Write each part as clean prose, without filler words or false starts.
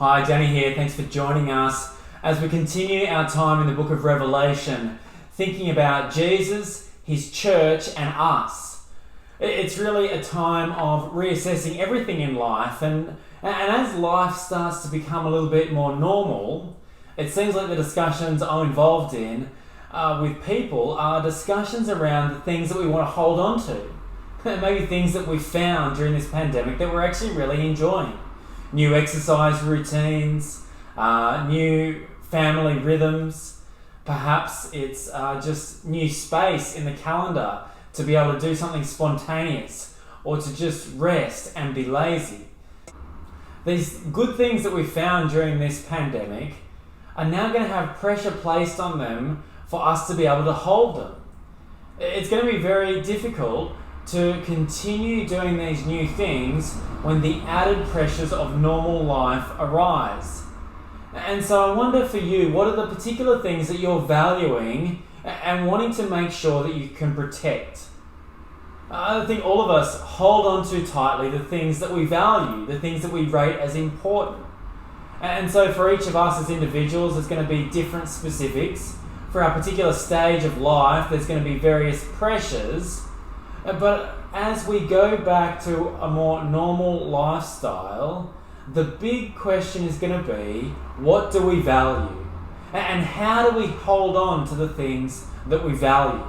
Hi, Danny here. Thanks for joining us as we continue our time in the book of Revelation, thinking about Jesus, his church, and us. It's really a time of reassessing everything in life, and as life starts to become a little bit more normal, it seems like the discussions I'm involved in with people are discussions around the things that we want to hold on to. Maybe things that we found during this pandemic that we're actually really enjoying. New exercise routines, new family rhythms. Perhaps it's just new space in the calendar to be able to do something spontaneous or to just rest and be lazy. These good things that we found during this pandemic are now going to have pressure placed on them for us to be able to hold them. It's going to be very difficult to continue doing these new things when the added pressures of normal life arise. And so I wonder for you, what are the particular things that you're valuing and wanting to make sure that you can protect? I think all of us hold on too tightly the things that we value, the things that we rate as important. And so for each of us as individuals, there's going to be different specifics. For our particular stage of life, there's going to be various pressures. But as we go back to a more normal lifestyle, the big question is going to be, what do we value? And how do we hold on to the things that we value?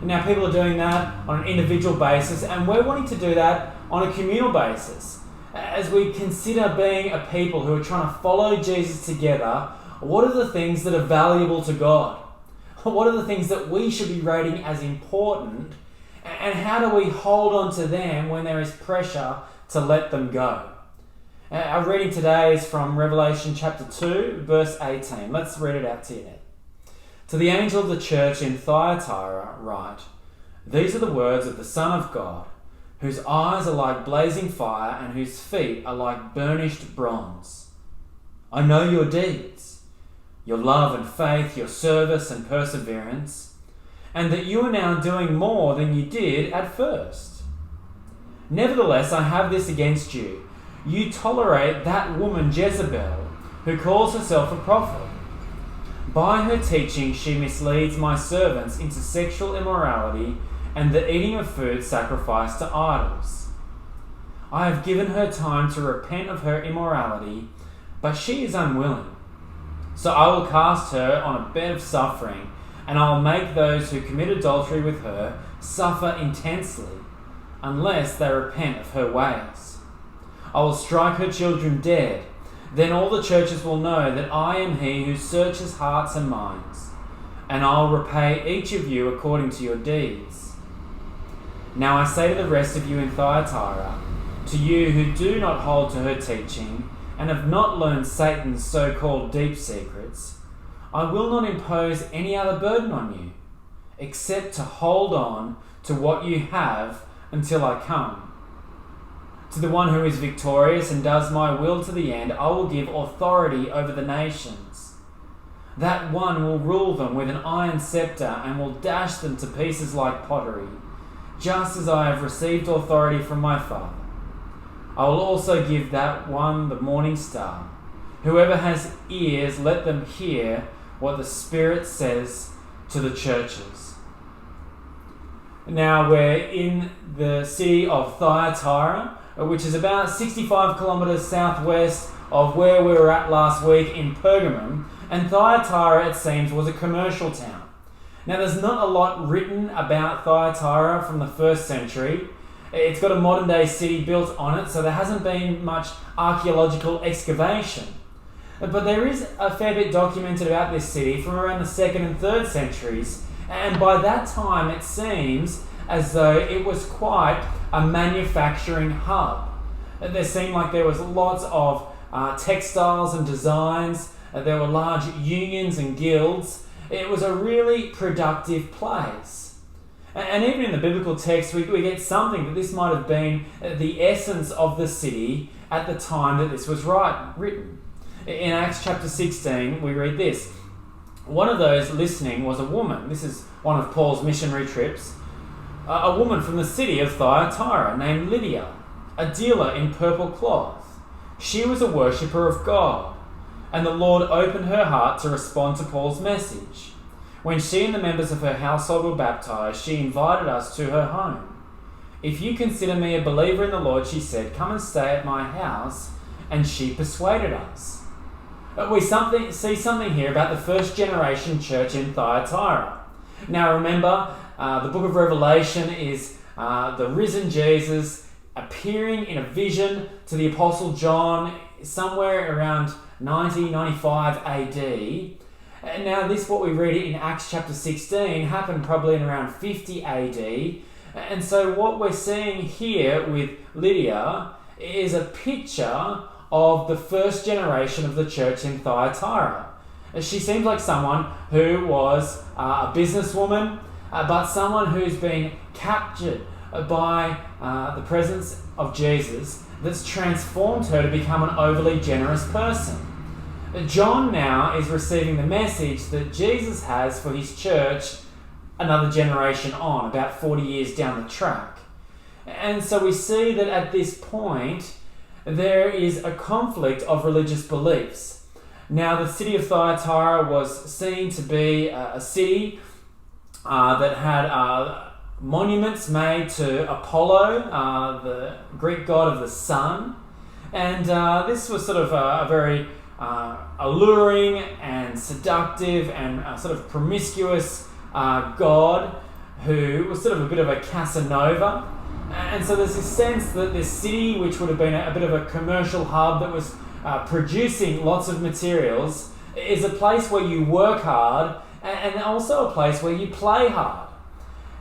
Now, people are doing that on an individual basis, and we're wanting to do that on a communal basis. As we consider being a people who are trying to follow Jesus together, what are the things that are valuable to God? What are the things that we should be rating as important? And how do we hold on to them when there is pressure to let them go? Our reading today is from Revelation chapter 2, verse 18. Let's read it out to you now. To the angel of the church in Thyatira write, "These are the words of the Son of God, whose eyes are like blazing fire and whose feet are like burnished bronze. I know your deeds, your love and faith, your service and perseverance, and that you are now doing more than you did at first. Nevertheless, I have this against you. You tolerate that woman Jezebel, who calls herself a prophet. By her teaching, she misleads my servants into sexual immorality and the eating of food sacrificed to idols. I have given her time to repent of her immorality, but she is unwilling. So I will cast her on a bed of suffering, and I will make those who commit adultery with her suffer intensely, unless they repent of her ways. I will strike her children dead. Then all the churches will know that I am he who searches hearts and minds, and I will repay each of you according to your deeds. Now I say to the rest of you in Thyatira, to you who do not hold to her teaching, and have not learned Satan's so-called deep secrets, I will not impose any other burden on you, except to hold on to what you have until I come. To the one who is victorious and does my will to the end, I will give authority over the nations. That one will rule them with an iron scepter and will dash them to pieces like pottery, just as I have received authority from my Father. I will also give that one the morning star. Whoever has ears, let them hear what the Spirit says to the churches." Now we're in the city of Thyatira, which is about 65 kilometers southwest of where we were at last week in Pergamum, and Thyatira, it seems, was a commercial town. Now there's not a lot written about Thyatira from the first century. It's got a modern day city built on it, so there hasn't been much archaeological excavation. But there is a fair bit documented about this city from around the 2nd and 3rd centuries, and by that time it seems as though it was quite a manufacturing hub. There seemed like there was lots of textiles and designs, there were large unions and guilds. It was a really productive place. And even in the biblical text we get something that this might have been the essence of the city at the time that this was written. In Acts chapter 16, we read this. One of those listening was a woman. This is one of Paul's missionary trips. A woman from the city of Thyatira named Lydia, a dealer in purple cloth. She was a worshipper of God, and the Lord opened her heart to respond to Paul's message. When she and the members of her household were baptized, she invited us to her home. "If you consider me a believer in the Lord," she said, "come and stay at my house." And she persuaded us. We see something here about the first generation church in Thyatira. Now remember, the book of Revelation is the risen Jesus appearing in a vision to the Apostle John somewhere around 90-95 AD. And now this, what we read in Acts chapter 16, happened probably in around 50 AD. And so what we're seeing here with Lydia is a picture of the first generation of the church in Thyatira. She seems like someone who was a businesswoman, but someone who's been captured by the presence of Jesus that's transformed her to become an overly generous person. John now is receiving the message that Jesus has for his church another generation on, about 40 years down the track. And so we see that at this point, there is a conflict of religious beliefs. Now, the city of Thyatira was seen to be a city that had monuments made to Apollo, the Greek god of the sun. And this was sort of a very alluring and seductive and sort of promiscuous god who was sort of a bit of a Casanova. And so there's this sense that this city, which would have been a bit of a commercial hub that was producing lots of materials, is a place where you work hard and also a place where you play hard.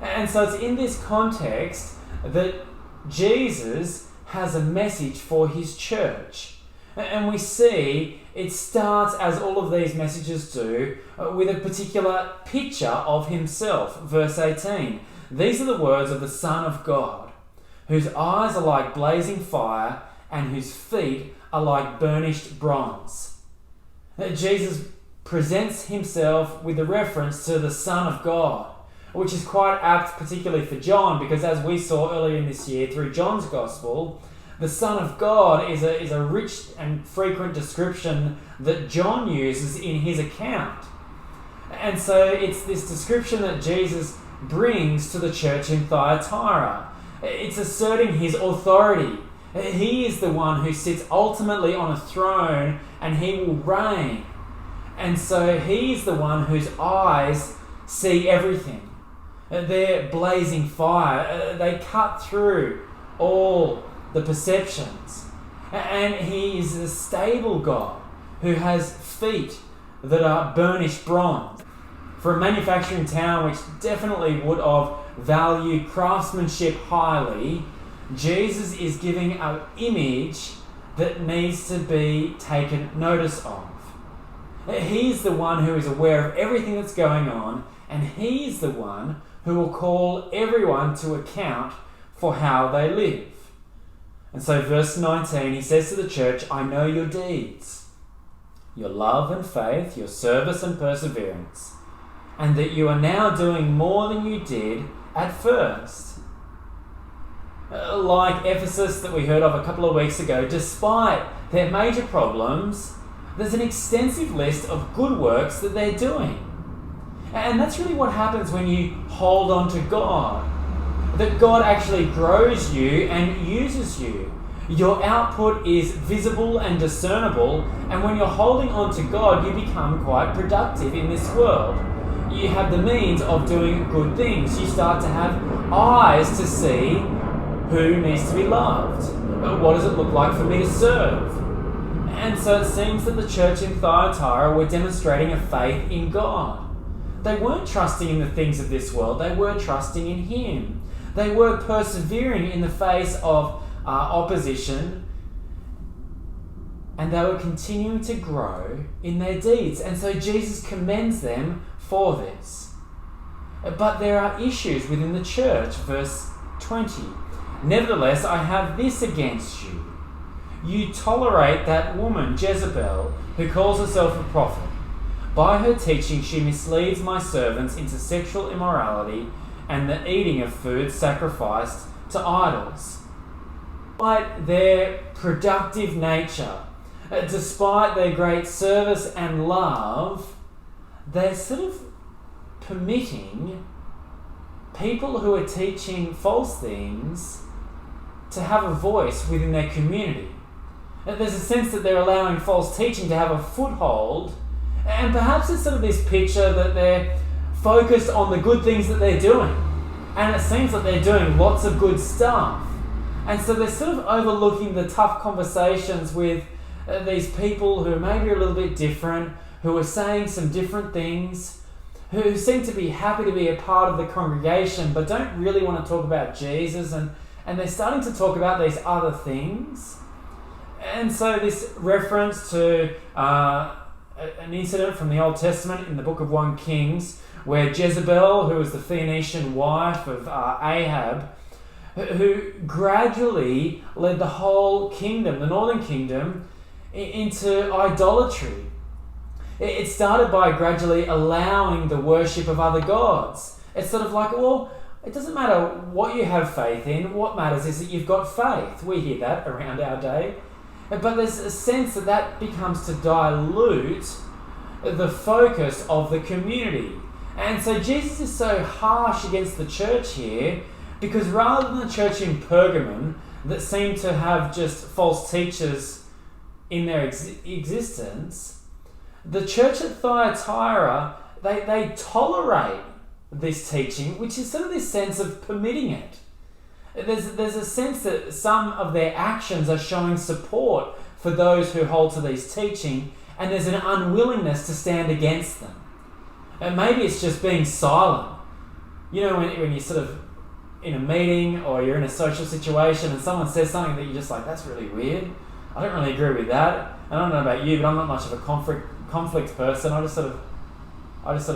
And so it's in this context that Jesus has a message for his church. And we see it starts, as all of these messages do, with a particular picture of himself. Verse 18, "These are the words of the Son of God, whose eyes are like blazing fire and whose feet are like burnished bronze." Jesus presents himself with a reference to the Son of God, which is quite apt, particularly for John, because as we saw earlier in this year through John's Gospel, the Son of God is a rich and frequent description that John uses in his account. And so it's this description that Jesus brings to the church in Thyatira. It's asserting his authority. He is the one who sits ultimately on a throne and he will reign. And so he's the one whose eyes see everything. They're blazing fire. They cut through all the perceptions. And he is a stable God who has feet that are burnished bronze. For a manufacturing town which definitely would have valued craftsmanship highly, Jesus is giving an image that needs to be taken notice of. He's the one who is aware of everything that's going on, and he's the one who will call everyone to account for how they live. And so verse 19, he says to the church, "I know your deeds, your love and faith, your service and perseverance, and that you are now doing more than you did at first." Like Ephesus that we heard of a couple of weeks ago, despite their major problems, there's an extensive list of good works that they're doing. And that's really what happens when you hold on to God. That God actually grows you and uses you. Your output is visible and discernible, and when you're holding on to God, you become quite productive in this world. You have the means of doing good things. You start to have eyes to see who needs to be loved. What does it look like for me to serve? And so it seems that the church in Thyatira were demonstrating a faith in God. They weren't trusting in the things of this world, they were trusting in Him. They were persevering in the face of opposition, and they were continuing to grow in their deeds. And so Jesus commends them for this. But there are issues within the church. Verse 20, "Nevertheless, I have this against you. You tolerate that woman, Jezebel, who calls herself a prophet. By her teaching, she misleads my servants into sexual immorality and the eating of food sacrificed to idols." despite their productive nature, despite their great service and love, they're sort of permitting people who are teaching false things to have a voice within their community. There's a sense that they're allowing false teaching to have a foothold, and perhaps it's sort of this picture that they're focused on the good things that they're doing, and it seems like they're doing lots of good stuff. And so they're sort of overlooking the tough conversations with these people who maybe are a little bit different, who are saying some different things, who seem to be happy to be a part of the congregation but don't really want to talk about Jesus, and they're starting to talk about these other things. And so this reference to an incident from the Old Testament in the book of 1 Kings, where Jezebel, who was the Phoenician wife of Ahab, who gradually led the whole kingdom, the northern kingdom, into idolatry. It started by gradually allowing the worship of other gods. It's sort of like, well, it doesn't matter what you have faith in. What matters is that you've got faith. We hear that around our day. But there's a sense that that becomes to dilute the focus of the community. And so Jesus is so harsh against the church here, because rather than the church in Pergamon that seemed to have just false teachers in their existence, the church at Thyatira, they tolerate this teaching, which is sort of this sense of permitting it. There's a sense that some of their actions are showing support for those who hold to these teaching, and there's an unwillingness to stand against them. And maybe it's just being silent. You know, when you're sort of in a meeting or you're in a social situation and someone says something that you're just like, that's really weird. I don't really agree with that. I don't know about you, but I'm not much of a conflict person. I just sort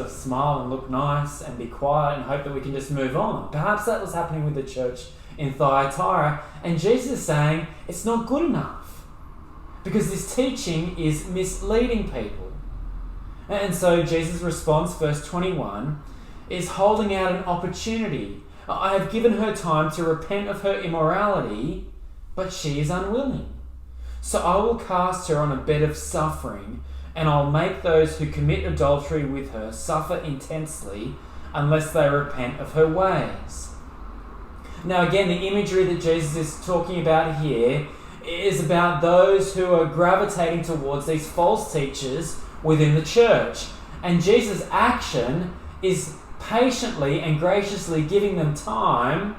of smile and look nice and be quiet and hope that we can just move on. Perhaps that was happening with the church in Thyatira, and Jesus is saying it's not good enough because this teaching is misleading people. And so Jesus' response, verse 21, is holding out an opportunity. I have given her time to repent of her immorality, but she is unwilling. So I will cast her on a bed of suffering, and I'll make those who commit adultery with her suffer intensely unless they repent of her ways. Now again, the imagery that Jesus is talking about here is about those who are gravitating towards these false teachers within the church. And Jesus' action is patiently and graciously giving them time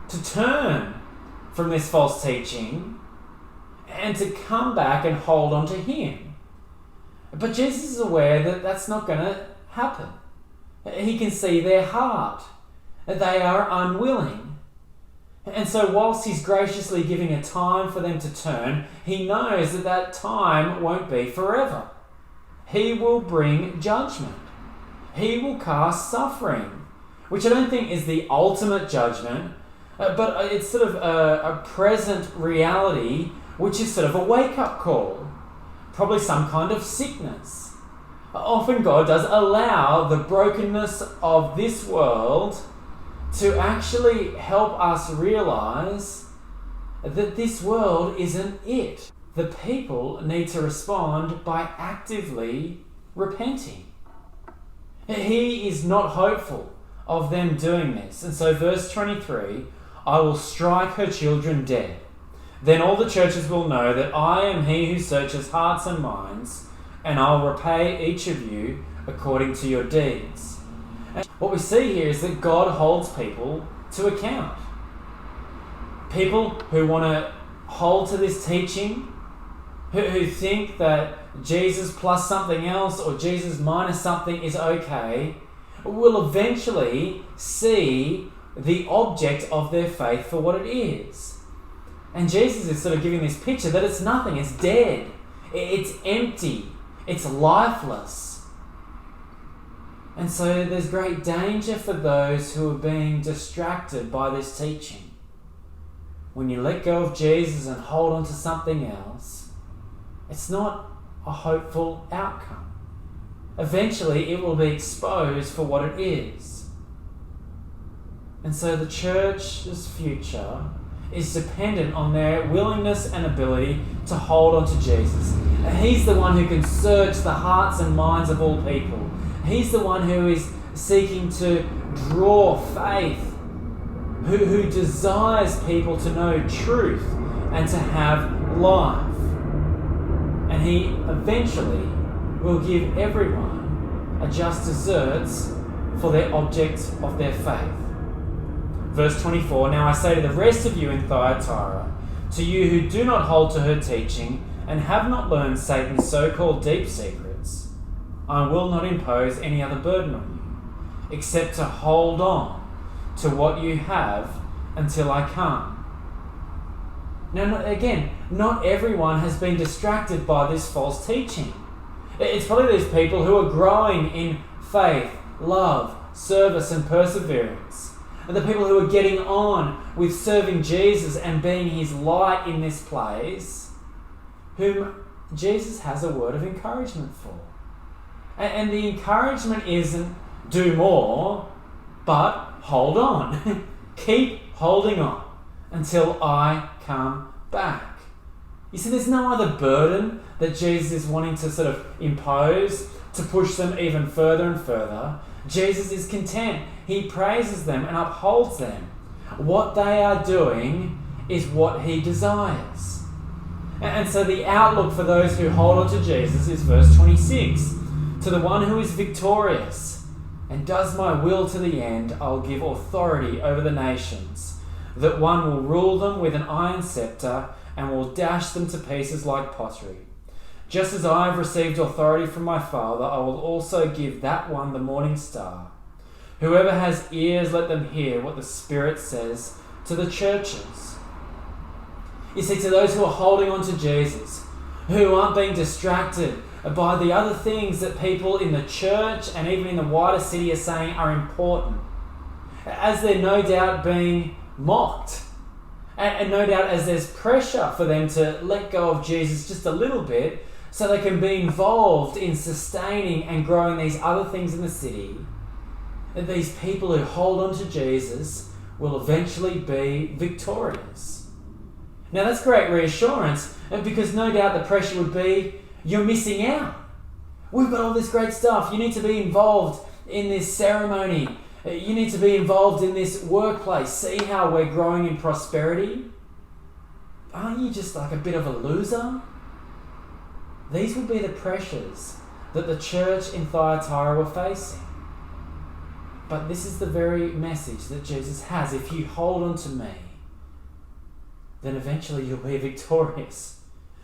to turn from this false teaching and to come back and hold on to him. But Jesus is aware that that's not going to happen. He can see their heart. They are unwilling. And so whilst he's graciously giving a time for them to turn, he knows that that time won't be forever. He will bring judgment. He will cast suffering, which I don't think is the ultimate judgment, but it's sort of a present reality, which is sort of a wake-up call. Probably some kind of sickness. Often God does allow the brokenness of this world to actually help us realize that this world isn't it. The people need to respond by actively repenting. He is not hopeful of them doing this. And so verse 23, I will strike her children dead. Then all the churches will know that I am he who searches hearts and minds, and I'll repay each of you according to your deeds. And what we see here is that God holds people to account. People who want to hold to this teaching, who think that Jesus plus something else or Jesus minus something is okay, will eventually see the object of their faith for what it is. And Jesus is sort of giving this picture that it's nothing, it's dead, it's empty, it's lifeless. And so there's great danger for those who are being distracted by this teaching. When you let go of Jesus and hold on to something else, it's not a hopeful outcome. Eventually it will be exposed for what it is. And so the church's future is dependent on their willingness and ability to hold on to Jesus. He's the one who can search the hearts and minds of all people. He's the one who is seeking to draw faith, who desires people to know truth and to have life. And he eventually will give everyone a just deserts for their object of their faith. Verse 24, now I say to the rest of you in Thyatira, to you who do not hold to her teaching and have not learned Satan's so-called deep secrets, I will not impose any other burden on you, except to hold on to what you have until I come. Now, again, not everyone has been distracted by this false teaching. It's probably these people who are growing in faith, love, service and perseverance. And the people who are getting on with serving Jesus and being his light in this place, whom Jesus has a word of encouragement for. And the encouragement isn't do more, but hold on. Keep holding on until I come back. You see, there's no other burden that Jesus is wanting to sort of impose to push them even further and further. Jesus is content. He praises them and upholds them. What they are doing is what he desires. And so the outlook for those who hold on to Jesus is verse 26. To the one who is victorious and does my will to the end, I'll give authority over the nations, that one will rule them with an iron scepter and will dash them to pieces like pottery. Just as I have received authority from my Father, I will also give that one the morning star. Whoever has ears, let them hear what the Spirit says to the churches. You see, to those who are holding on to Jesus, who aren't being distracted by the other things that people in the church and even in the wider city are saying are important, as they're no doubt being mocked, and no doubt as there's pressure for them to let go of Jesus just a little bit so they can be involved in sustaining and growing these other things in the city, these people who hold on to Jesus will eventually be victorious. Now that's great reassurance, because no doubt the pressure would be, you're missing out. We've got all this great stuff. You need to be involved in this ceremony. You need to be involved in this workplace. See how we're growing in prosperity? Aren't you just like a bit of a loser? These will be the pressures that the church in Thyatira were facing. But this is the very message that Jesus has. If you hold on to me, then eventually you'll be victorious.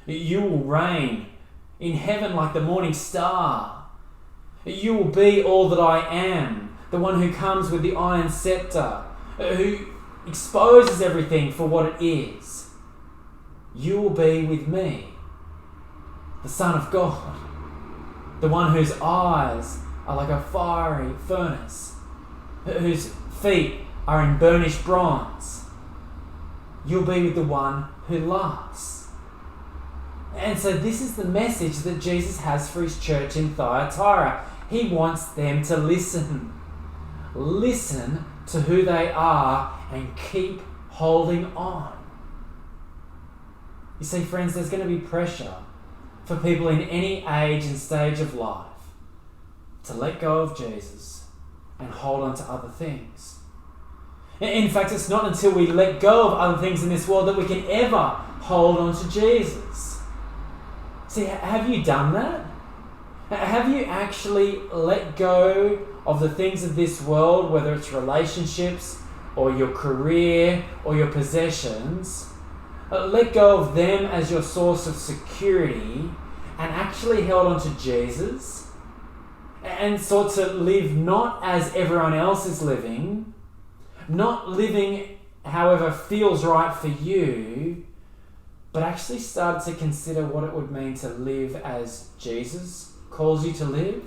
You will reign in heaven like the morning star. You will be all that I am, the one who comes with the iron scepter, who exposes everything for what it is. You will be with me, the Son of God, the one whose eyes are like a fiery furnace, whose feet are in burnished bronze. You'll be with the one who laughs. And so this is the message that Jesus has for his church in Thyatira. He wants them to listen. Listen to who they are and keep holding on. You see, friends, there's going to be pressure for people in any age and stage of life to let go of Jesus and hold on to other things. In fact, it's not until we let go of other things in this world that we can ever hold on to Jesus. See, have you done that? Have you actually let go of the things of this world, whether it's relationships or your career or your possessions? Let go of them as your source of security and actually held on to Jesus and sought to live not as everyone else is living, not living however feels right for you, but actually started to consider what it would mean to live as Jesus calls you to live,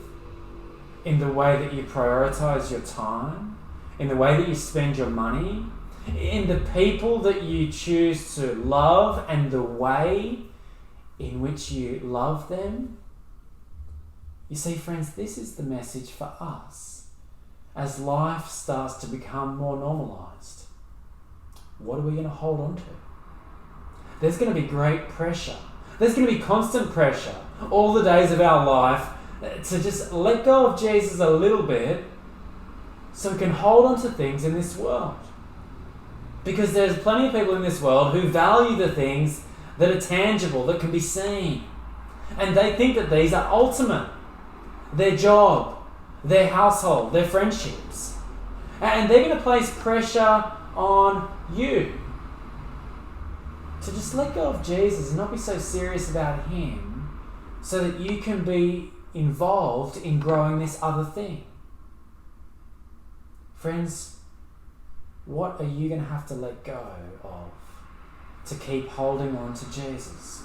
in the way that you prioritize your time, in the way that you spend your money, in the people that you choose to love and the way in which you love them. You see, friends, this is the message for us as life starts to become more normalized. what are we going to hold on to? There's going to be great pressure. There's going to be constant pressure all the days of our life to just let go of Jesus a little bit so we can hold on to things in this world. Because there's plenty of people in this world who value the things that are tangible, that can be seen. And they think that these are ultimate. Their job, their household, their friendships. And they're going to place pressure on you to just let go of Jesus and not be so serious about him so that you can be involved in growing this other thing. Friends, what are you going to have to let go of to keep holding on to Jesus?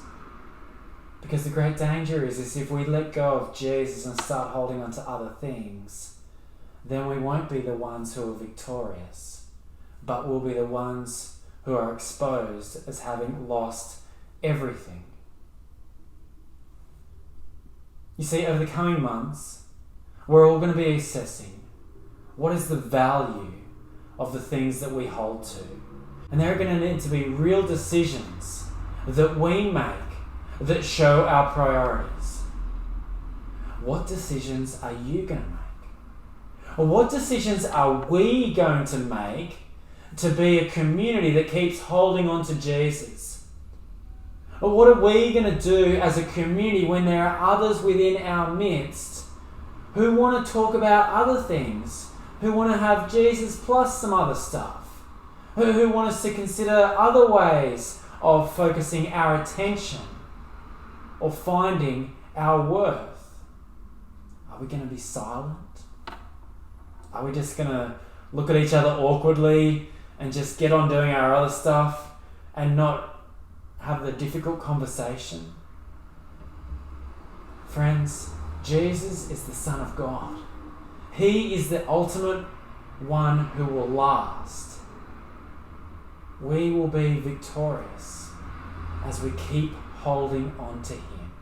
Because the great danger is if we let go of Jesus and start holding on to other things, then we won't be the ones who are victorious, but we'll be the ones who are exposed as having lost everything. You see, over the coming months, we're all going to be assessing what is the value of the things that we hold to. And there are going to need to be real decisions that we make that show our priorities. What decisions are you going to make? Or what decisions are we going to make to be a community that keeps holding on to Jesus? Or what are we going to do as a community when there are others within our midst who want to talk about other things, who want to have Jesus plus some other stuff, who want us to consider other ways of focusing our attention or finding our worth? Are we going to be silent? Are we just going to look at each other awkwardly and just get on doing our other stuff and not have the difficult conversation? Friends, Jesus is the Son of God. He is the ultimate one who will last. We will be victorious as we keep holding on to him.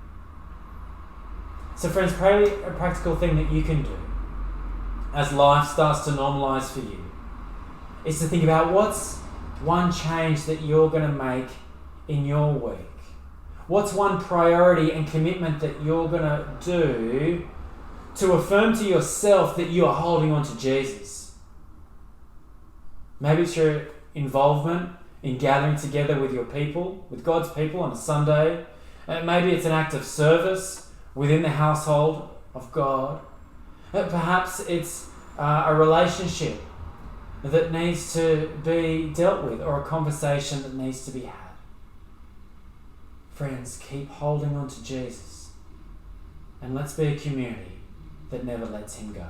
So friends, probably a practical thing that you can do as life starts to normalize for you is to think about what's one change that you're going to make in your week. What's one priority and commitment that you're going to do to affirm to yourself that you are holding on to Jesus? Maybe it's your involvement in gathering together with your people, with God's people on a Sunday. Maybe it's an act of service within the household of God. Perhaps it's a relationship that needs to be dealt with or a conversation that needs to be had. Friends, keep holding on to Jesus and let's be a community that never lets him go.